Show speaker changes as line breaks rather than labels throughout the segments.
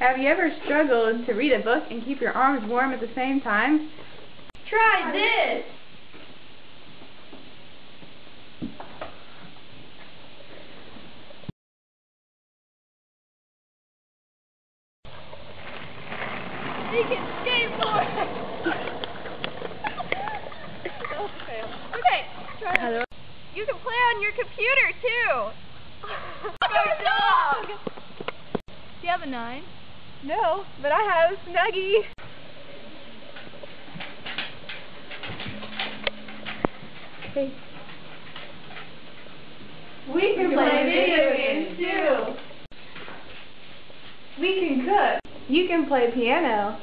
Have you ever struggled to read a book and keep your arms warm at the same time?
Try this! He can skateboard! Okay, try it. You can play on your computer too! Go dog! Do you have a 9?
No, but I have Snuggie. Hey.
We can play video games too!
We can cook. You can play piano.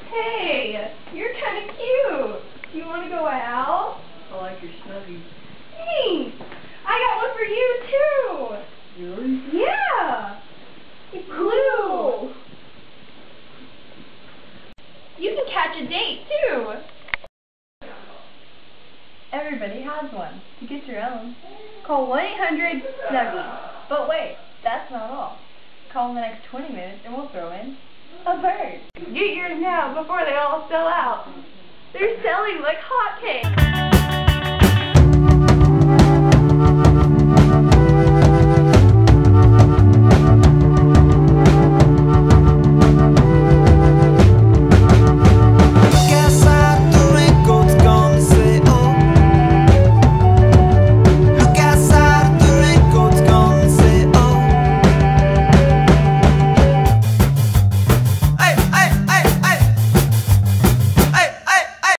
Hey, you're kind of cute. Do you want to go out?
I like your Snuggie.
Thanks. I got one for you too.
Really?
Yeah. It's blue. You can catch a date too.
Everybody has one. To get your own, call 1-800-SNUGGIE. But wait, that's not all. Call in the next 20 minutes and we'll throw in a bird.
Get yours now before they all sell out. They're selling like hotcakes.